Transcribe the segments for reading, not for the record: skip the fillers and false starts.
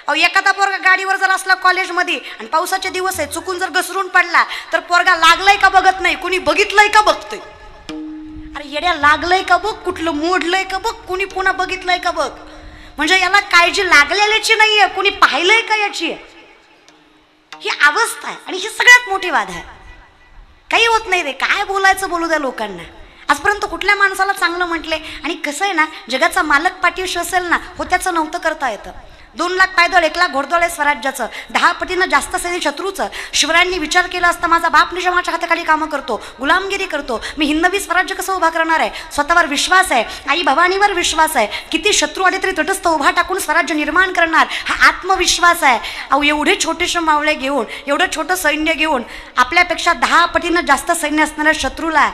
अहो एखादा पोरगा गाडीवर जर असला कॉलेजमध्ये आणि पावसाचे दिवस आहे, चुकून जर घसरून पडला तर पोरगा लागलाय का बघत नाही, कुणी बघितलंय का बघतोय. अरे येड्या, लागलंय का बघ, कुठलं मोडलंय का बघ, कुणी पुन्हा बघितलंय का बघ. म्हणजे याला काळजी लागलेल्याची नाहीये, कुणी पाहिलंय का याची. ही अवस्था आहे आणि ही सगळ्यात मोठी बाधा आहे. काही होत नाही रे, काय बोलायचं बोलू द्या लोकांना. आजपर्यंत कुठल्या माणसाला चांगलं म्हटले. आणि कसं आहे ना, जगाचा मालक पाठीशी असेल ना, हो त्याचं नव्हतं करता येतं. 2 लाख पायदळ 1 लाख घोडदळ आहे स्वराज्याचं, 10 पटीनं जास्त सैनिक शत्रूचं. शिवरायांनी विचार केला असता, माझा बाप निजामाच्या हाताखाली कामं करतो, गुलामगिरी करतो, मी हिंदवी स्वराज्य कसं उभा करणार आहे. स्वतःवर विश्वास आहे, आई भवानीवर विश्वास आहे, किती शत्रू आले तरी तटस्थ उभा टाकून स्वराज्य निर्माण करणार, हा आत्मविश्वास आहे. अहो एवढे छोटेसे मावळे घेऊन, एवढं छोटं सैन्य घेऊन, आपल्यापेक्षा 10 पटीनं जास्त सैन्य असणाऱ्या शत्रूला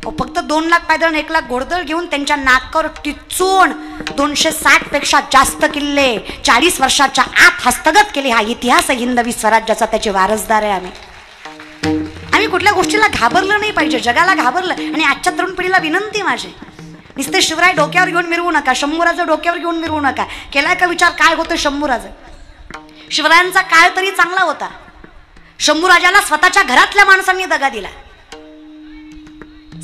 फक्त 2 लाख पायदळ 1 लाख घोडदळ घेऊन त्यांच्या नाकावर टिचून 260 पेक्षा जास्त किल्ले 40 वर्षाच्या आत हस्तगत केले. हा इतिहास आहे हिंदवी स्वराज्याचा, त्याचे वारसदार आहे आम्ही. कुठल्या गोष्टीला घाबरलं नाही पाहिजे, जगाला घाबरलं. आणि आजच्या तरुण पिढीला विनंती माझी, नुसते शिवराय डोक्यावर घेऊन मिरवू नका, शंभूराजं डोक्यावर घेऊन मिरवू नका. केलाय का विचार काय होतं शंभूराजं. शिवरायांचा काळ तरी चांगला होता. शंभूराजाला स्वतःच्या घरातल्या माणसांनी दगा दिला.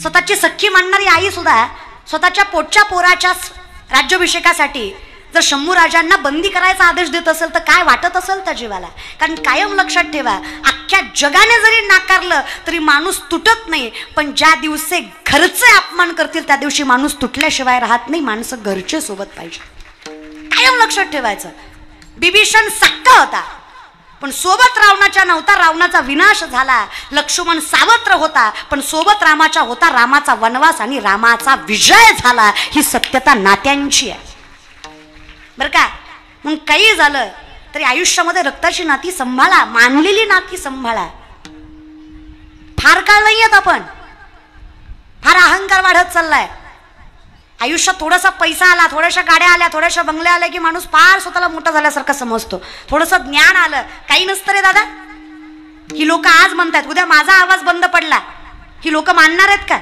स्वतःची सख्खी मानणारी आई सुद्धा स्वतःच्या पोटच्या पोराच्या राज्याभिषेकासाठी जर शंभूराजांना बंदी करायचा आदेश देत असेल तर काय वाटत असेल त्या जीवाला. कारण कायम लक्षात ठेवा, अख्ख्या जगाने जरी नाकारलं तरी माणूस तुटत नाही, पण ज्या दिवशी घरचे अपमान करतील त्या दिवशी माणूस तुटल्याशिवाय राहत नाही. माणसं घरचे सोबत पाहिजे, कायम लक्षात ठेवायचं. बिभीषण सक्का होता पण सोबत रावणाच्या नव्हता, रावणाचा विनाश झाला. लक्ष्मण सावत्र होता पण सोबत रामाच्या होता, रामाचा वनवास आणि रामाचा विजय झाला. ही सत्यता नात्यांची आहे बरं का. मग काही झालं तरी आयुष्यामध्ये रक्ताची नाती सांभाळा, मानलेली नाती सांभाळा. फार काळ नाही येत आपण, फार अहंकार वाढत चाललाय. आयुष्यात थोडासा पैसा आला, थोड्याशा गाड्या आल्या, थोड्याशा बंगल्या आल्या की माणूस फार स्वतःला मोठा झाल्यासारखं समजतो. थोडंसं ज्ञान आलं, काही नसतं रे दादा. ही लोक आज म्हणतात उद्या माझा आवाज बंद पडला, ही लोक मानणार आहेत का.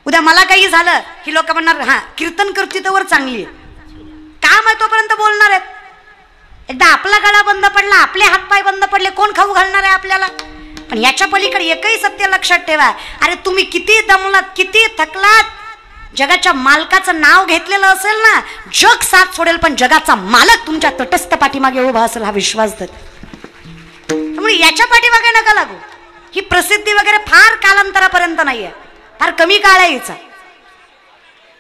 उद्या मला काही झालं ही लोक म्हणणार हा कीर्तन करती तर वर चांगली आहे. काम आहे तोपर्यंत बोलणार आहेत. एकदा आपला गळा बंद पडला, आपले हातपाय बंद पडले, कोण खाऊ घालणार आहे आपल्याला. पण याच्या पलीकडे एकही सत्य लक्षात ठेवा. अरे तुम्ही किती दमलात, किती थकलात, जगाच्या मालकाचं नाव घेतलेलं असेल ना, जग साथ सोडेल पण जगाचा मालक तुमच्या तटस्थ पाठीमागे उभा असेल हा विश्वास धर. त्यामुळे याच्या पाठीमागे नका लागू. ही प्रसिद्धी वगैरे फार कालांतरापर्यंत नाहीये, फार कमी काळ आहे हिचा,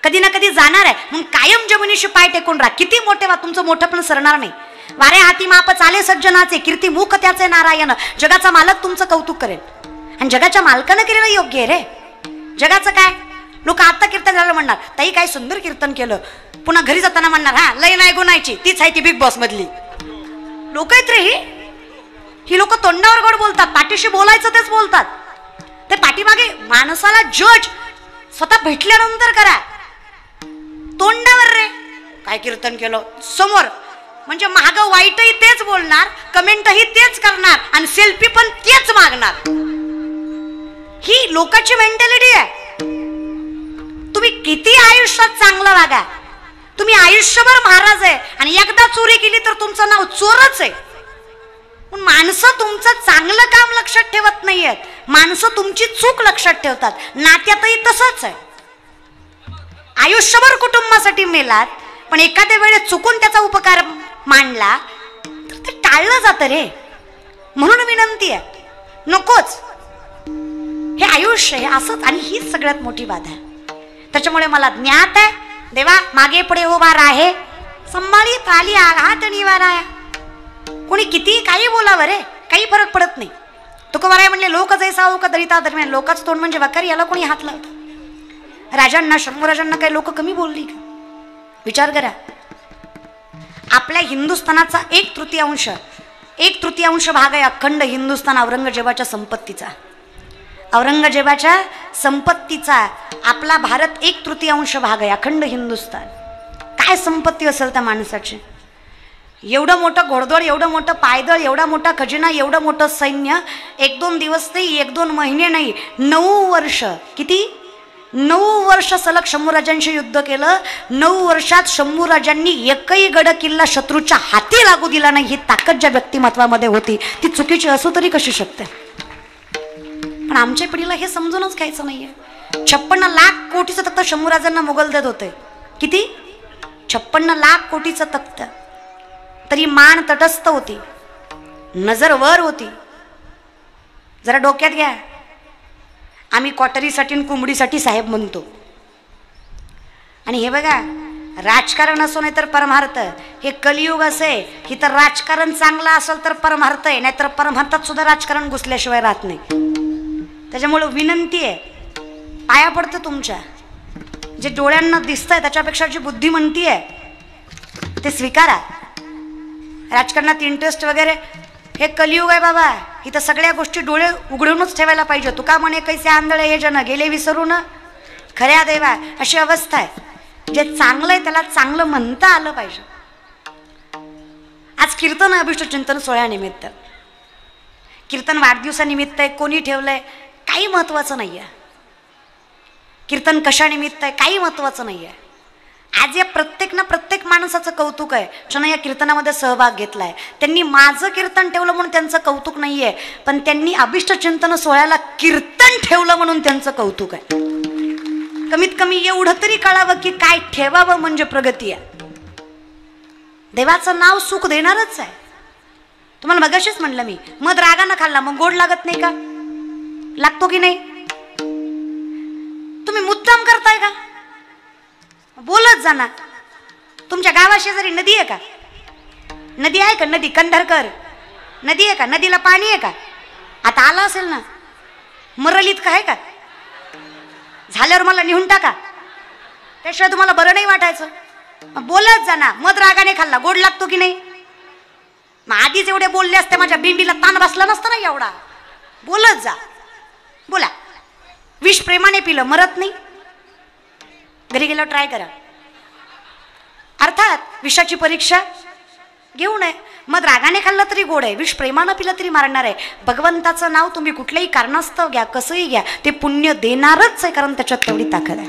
कधी ना कधी जाणार आहे. मग कायम जमिनीशी पाय टेकून राहा. किती मोठे वा, तुमचं मोठं पण सरणार नाही. वारे हाती माप चाले सज्जनाचे, कीर्ती मुख त्याचे नारायण. जगाचा मालक तुमचं कौतुक करेल आणि जगाच्या मालकानं केलेलं योग्य आहे रे. जगाचं काय, लोक आता कीर्तन झालं म्हणणार ताई काय सुंदर कीर्तन केलं, पुन्हा घरी जाताना म्हणणार हा लय नाही गुणायची, तीच आहे ती बिग बॉस मधली लोक आहेत रे. ही लोक तोंडावर गोड बोलतात, पाठीशी बोलायचं तेच बोलतात. ते पाठीमागे माणसाला जज स्वतः भेटल्यानंतर करा. तोंडावर रे काय कीर्तन केलं समोर, म्हणजे माग वाईटही तेच बोलणार, कमेंटही तेच करणार आणि सेल्फी पण तेच मागणार. ही लोकांची मेंटॅलिटी आहे. तुम्ही किती आयुष्यात चांगलं वागा, तुम्ही आयुष्यभर महाराज आहे आणि एकदा चोरी केली तर तुमचं नाव चोरच आहे. पण माणसं तुमचं चांगलं काम लक्षात ठेवत नाहीयेत, माणसं तुमची चूक लक्षात ठेवतात. नात्यातही तसंच आहे. आयुष्यभर कुटुंबासाठी मेलात पण एखाद्या वेळेस चुकून त्याचा उपकार मांडला तर ते टाळलं जातं रे. म्हणून विनंती आहे नकोच, हे आयुष्य आहे असंच. आणि हीच सगळ्यात मोठी बाधा आहे. त्याच्यामुळे मला ज्ञात आहे देवा मागे पुढे उभा राहे, संभाळीत आली आघात निवारा. कोणी किती काही बोलावं रे, काही फरक पडत नाही. तुकोबाराय म्हणले लोक जैसा हो का दरिता दरम्यान. लोकांचं तोंड म्हणजे वकारी, याला कोणी हात लावतं. राजांना शंभूराजांना काही लोक कमी बोलली का. विचार करा, आपल्या हिंदुस्थानाचा 1/3 भाग आहे अखंड हिंदुस्थान औरंगजेबाच्या संपत्तीचा. औरंगजेबाच्या संपत्तीचा आपला भारत 1/3 भाग आहे, अखंड हिंदुस्थान. काय संपत्ती असेल त्या माणसाची. एवढं मोठं घोडदळ, एवढं मोठं पायदळ, एवढा मोठा खजिना, एवढं मोठं सैन्य. 1-2 दिवस नाही, 1-2 महिने नाही, 9 वर्ष. किती 9 वर्ष सलग शंभूराजांशी युद्ध केलं. 9 वर्षात शंभूराजांनी एकही गड किल्ला शत्रूच्या हाती लागू दिला नाही. ही ताकद ज्या व्यक्तिमत्वामध्ये होती ती चुकीची असो तरी कशी शकते. पण आमच्या पिढीला हे समजूनच घ्यायचं नाहीये. 56 लाख कोटीचं तख्त शंभूराजांना मुघल देत होते. किती? 56 लाख कोटीचं तख्त. तरी मान तटस्थ होती, नजर वर होती. जरा डोक्यात घ्या, आम्ही क्वाटरीसाठी आणि कुंबडीसाठी साहेब म्हणतो. आणि हे बघा, राजकारण असो नाही तर परमार्थ, हे कलियुग असे की तर राजकारण चांगलं असेल तर परमार्थ आहे, नाहीतर परमार्थात सुद्धा राजकारण घुसल्याशिवाय राहत नाही. त्याच्यामुळे विनंती आहे, पाया पडतं तुमच्या, जे डोळ्यांना दिसतंय त्याच्यापेक्षा जी बुद्धी म्हणती आहे ते स्वीकारा. राजकारणात इंटरेस्ट वगैरे हे कलियुग आहे बाबा. इथं सगळ्या गोष्टी डोळे उघडूनच ठेवायला पाहिजे. तुका म्हणे कैसे आंधळे हे जन गेले विसरून खऱ्या देवा, अशी अवस्था आहे. जे चांगलं आहे त्याला चांगलं म्हणता आलं पाहिजे. आज कीर्तन अभिष्ट चिंतन सोहळ्यानिमित्त, कीर्तन वाढदिवसानिमित्त आहे, कोणी ठेवलंय काही महत्वाचं नाही आहे. कीर्तन कशानिमित्त आहे काही महत्वाचं नाही आहे. आज या प्रत्येक माणसाचं कौतुक आहे ज्यानं या कीर्तनामध्ये सहभाग घेतलाय. त्यांनी माझं कीर्तन ठेवलं म्हणून त्यांचं कौतुक नाहीये, पण त्यांनी अभिष्ट चिंतन सोहळ्याला कीर्तन ठेवलं म्हणून त्यांचं कौतुक आहे. कमीत कमी एवढं तरी कळावं की काय ठेवावं म्हणजे प्रगती आहे. देवाचं नाव सुख देणारच आहे. तुम्हाला मगाशीच म्हणलं मी, मध रागानं खाल्ला मग गोड लागत नाही का? लागतो की नाही? तुम्ही मुद्दाम करताय का? बोलत जा ना. तुमच्या गावाशेजारी नदी आहे का? नदी आहे का? नदी कंधारकर नदी आहे का? नदीला पाणी आहे का? आता आलं असेल ना. मरलीत का आहे का? झाल्यावर मला निहून टाका, त्याशिवाय तुम्हाला बरं नाही वाटायचं. बोलत जा ना. मध रागाने खाल्ला गोड लागतो की नाही? मग आधीच एवढे बोलले असते, माझ्या बिंबीला ताण बसला नसता ना एवढा. बोलत जा, बोला. विष प्रेमाने पिलं मरत नाही. घरी गेल्यावर ट्राय करा. अर्थात विषाची परीक्षा घेऊ नये. मग रागाने खाल्लं तरी गोड आहे, विष प्रेमानं पिलं तरी मारणार आहे. भगवंताचं नाव तुम्ही कुठल्याही कारणास्तव घ्या, कसंही घ्या, ते पुण्य देणारच आहे, कारण त्याच्यात तेवढी ताकद आहे.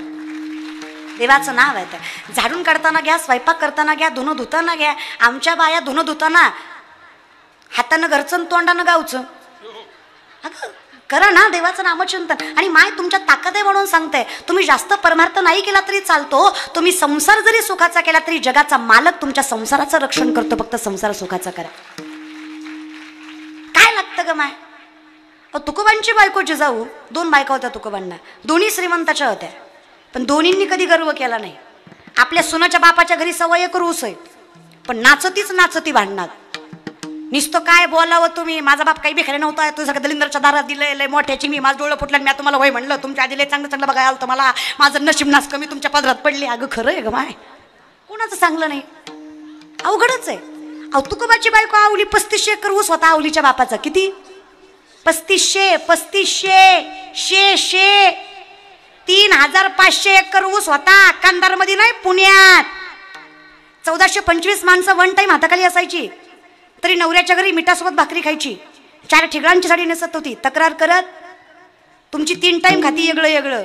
देवाचं नाव आहे. तर झाडून काढताना घ्या, स्वयंपाक करताना घ्या, धुणं धुताना घ्या. आमच्या बाया धुणं धुताना हातानं घरचं तोंडानं गावचं. अगं करा ना देवाचं नामचिंतन. आणि माय तुमच्या ताकद आहे म्हणून सांगते, तुम्ही जास्त परमार्थ नाही केला तरी चालतो. तुम्ही संसार जरी सुखाचा केला तरी जगाचा मालक तुमच्या संसाराचं रक्षण करतो. फक्त संसार सुखाचा करा. काय लागतं ग माय? तुकोबांची बायको जिजाऊ, 2 बायका होत्या तुकोबांना, दोन्ही श्रीमंताच्या होत्या, पण दोन्हींनी कधी गर्व केला नाही. आपल्या सुनाच्या बापाच्या घरी 1.25 ऊस आहे, पण नाचतीच नाचती भांडणार. नुसतं काय बोलावं तुम्ही, माझा बाप काही भिकारी नव्हता, तू सगळं दलिंदरच्या दारात दिलंय, लय मोठ्याची मी, माझं डोळं फुटलं, मी तुम्हाला वय म्हणलं, तुमच्या आधी लय चांगलं चांगलं बघायला आलं मला, माझं नशीब नाच कमी तुमच्या पदरात पडली. अगं खरं आहे ग माय, कोणाचं चांगलं नाही, अवघडच आहे. तुकोबाची बायको आवली 3500 एकर ऊस होता आवलीच्या बापाचा. किती? 3500 3500 एकर ऊस होता. कंधारमध्ये नाही, पुण्यात. 1425 माणसं वन टाइम हाताखाली असायची, तरी नवऱ्याच्या घरी मिठासोबत भाकरी खायची. 4 ठिगळांची साडी नेसत होती. तक्रार करत तुमची 3 टाइम खाती वेगळं वेगळं,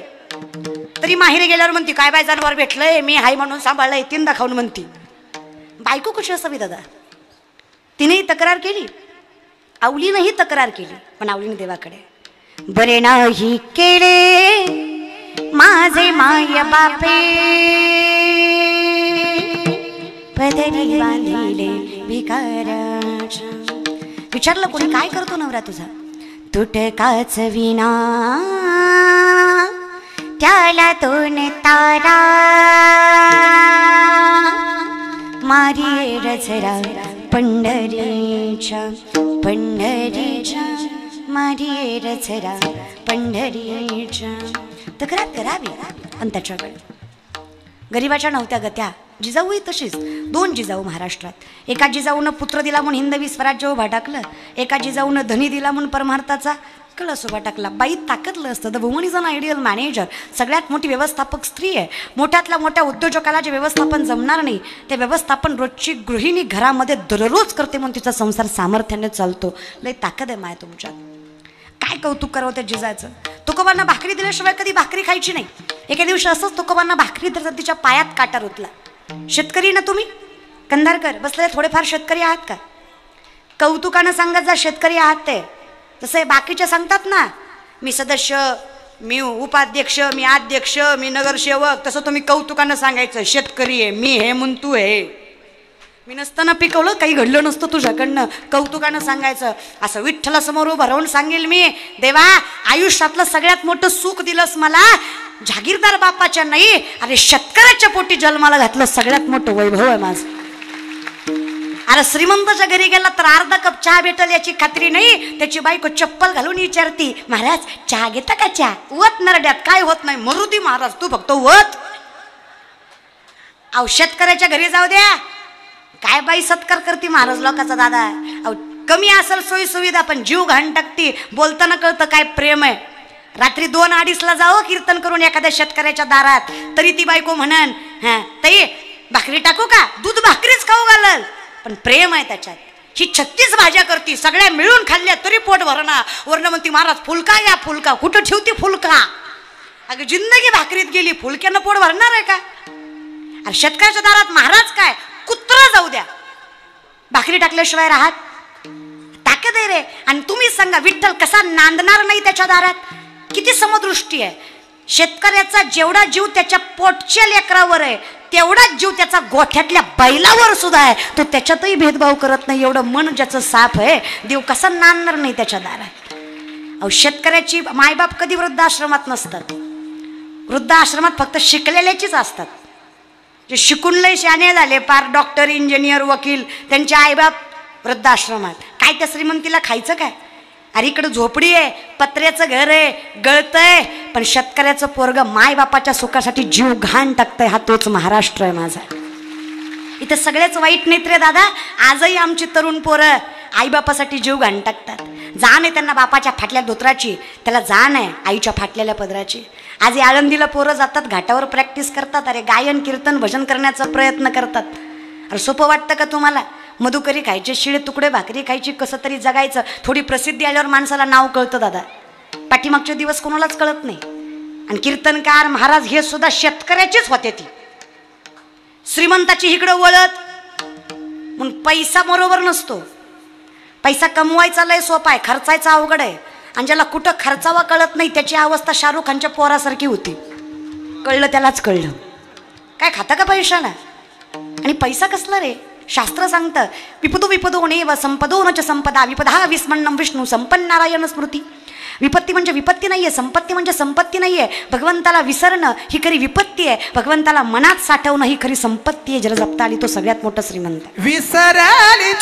तरी माहेरी गेल्यावर म्हणती काय बाय जनावर भेटलंय, मी हाय म्हणून सांभाळलंय, 3दा खाऊन म्हणती. बायको कशी असावी दादा? तिनेही तक्रार केली, आवलीनंही तक्रार केली, पण आवलीने देवाकडे बरे नाही केले माझे माय बापे, पदरी बांधिले भिकाराच्या. विचारलं कोणी, काय करतो नवरा तुझा? तुटकाच विना त्याला 2 तारा, मारी रचरा पंढरीच्या मारी रचरा पंढरीच्या. तक्रार करावी. आणि त्याच्याकडे गरिबाच्या नव्हत्या गत्या. जिजाऊही तशीच. 2 जिजाऊ महाराष्ट्रात. एका जिजाऊनं पुत्र दिला म्हणून हिंदवी स्वराज्य उभा टाकलं, एका जिजाऊनं धनी दिला म्हणून परमार्थाचा कळस उभा टाकला. बाई ताकदलं असतं. The woman is an ideal manager. सगळ्यात मोठी व्यवस्थापक स्त्री आहे. मोठ्यातल्या मोठ्या उद्योजकाला जे व्यवस्थापन जमणार नाही ते व्यवस्थापन रोजची गृहिणी घरामध्ये दररोज करते म्हणून तिचा संसार सामर्थ्याने चालतो. लय ताकद आहे माय तुमच्यात. काय कौतुक करावं त्या जिजाचं. तुकोबांना भाकरी दिल्याशिवाय कधी भाकरी खायची नाही. एके दिवशी असंच तुकोबांना भाकरी दिलं, तिच्या पायात काटा रुतला. शेतकरी ना तुम्ही कंधारकर बसले, थोडेफार शेतकरी आहात का? कौतुकानं सांगत जा शेतकरी आहात ते. जसे बाकीचे सांगतात ना, मी सदस्य, मी उपाध्यक्ष, मी अध्यक्ष, मी नगरसेवक, तसं तुम्ही कौतुकानं सांगायचं शेतकरी आहे मी, हे म्हणतो आहे. मी नसताना पिकवलं, काही घडलं नसतं तुझ्याकडनं, कौतुकानं सांगायचं. असं विठ्ठलासमोर उभं राहून सांगेल मी, देवा आयुष्यातलं सगळ्यात मोठं सुख दिलंस मला, जागीरदार बापाच्या नाही, अरे शेतकऱ्याच्या पोटी जन्माला घातलं, सगळ्यात मोठं वैभव आहे माझं. अरे श्रीमंताच्या घरी गेला तर अर्धा कप चहा भेटल याची खात्री नाही. त्याची बायको चप्पल घालून विचारती, महाराज चहा घेता का? चहा वत नरड्यात काय होत नाही, मरुदी महाराज तू फक्त वत. अहो शेतकऱ्याच्या घरी जाऊ द्या, काय बाई सत्कार करते महाराज लोकांचा दादा. अहो कमी असेल सोयी सुविधा पण जीव घाण टाकती. बोलताना कळतं काय प्रेम आहे. रात्री 2-2:30 जावं कीर्तन करून एखाद्या शेतकऱ्याच्या दारात, तरी ती बायको म्हणन, हा ताई भाकरी टाकू का? दूध भाकरीच खाऊ घालल, पण प्रेम आहे त्याच्यात. ही 36 भाज्या करती, सगळ्या मिळून खाल्ल्या तरी पोट भरणा. वर्ण म्हणती महाराज फुलका या फुलका, कुठं ठेवती फुलका? अगं जिंदगी भाकरीत गेली, फुलक्यानं पोट भरणार आहे का? अरे शेतकऱ्याच्या दारात महाराज काय कुत्रा जाऊ द्या, भाकरी टाकल्याशिवाय राहत ताकद आहे रे. आणि तुम्ही सांगा विठ्ठल कसा नांदणार नाही त्याच्या दारात? किती समदृष्टी आहे. शेतकऱ्याचा जेवढा जीव त्याच्या पोटच्या लेकरावर आहे, तेवढाच जीव त्याचा गोठ्यातल्या बैलावर सुद्धा आहे. तो त्याच्यातही भेदभाव करत नाही. एवढं मन ज्याचं साफ आहे, देव कसा नांदणार नाही त्याच्या दारात? अहो शेतकऱ्याची मायबाप कधी वृद्धाश्रमात नसतात. वृद्धाश्रमात फक्त शिकलेल्याचीच असतात. जे शिकून लय शाणे झाले, पार डॉक्टर, इंजिनियर, वकील, त्यांचे आईबाप वृद्धाश्रमात. काय त्या श्रीमंतीला खायचं काय? अरे इकडं झोपडी आहे, पत्र्याचं घर आहे, गळतंय, पण शेतकऱ्याचं पोरग मायबापाच्या सुखासाठी जीव घाण टाकतंय. हा तोच महाराष्ट्र आहे माझा. इथे सगळेच वाईट नाहीत रे दादा. आजही आमची तरुण पोरं आईबापासाठी जीव घाण टाकतात. जाण आहे त्यांना बापाच्या फाटल्या धोत्राची, त्याला जाण आहे आईच्या फाटलेल्या पदराची. आज आळंदीला पोरं जातात, घाटावर प्रॅक्टिस करतात, अरे गायन कीर्तन भजन करण्याचा प्रयत्न करतात. अरे सोपं वाटतं का तुम्हाला? मधुकरी खायचे, शिळे तुकडे भाकरी खायची, कसं तरी जगायचं. थोडी प्रसिद्धी आल्यावर माणसाला नाव कळतं दादा, पाठीमागचे दिवस कोणालाच कळत नाही. आणि कीर्तनकार महाराज हे सुद्धा शेतकऱ्याचेच होते. ती श्रीमंताची इकडं वळत म्हणून पैसा बरोबर नसतो. पैसा कमवायचा लय सोपा आहे, खर्चायचा अवघड आहे. आणि ज्याला कुठं खर्चावा कळत नाही त्याची अवस्था शाहरुख खानच्या पोरासारखी होती. कळलं त्यालाच कळलं. काय खाता का पैशाला? आणि पैसा कसला रे? शास्त्र सांगतं विपदो विपदो नेव संपदो न च संपदा विपदा विस्मन्नम विष्णू संपन्न नारायण स्मृती. विपत्ती म्हणजे विपत्ती नाहीये, संपत्ती म्हणजे संपत्ती नाहीये. भगवंताला विसरणं ही खरी विपत्ती आहे, भगवंताला मनात साठवणं ही खरी संपत्ती आहे. जर जपता आली तो सगळ्यात मोठा श्रीमंत. विसराली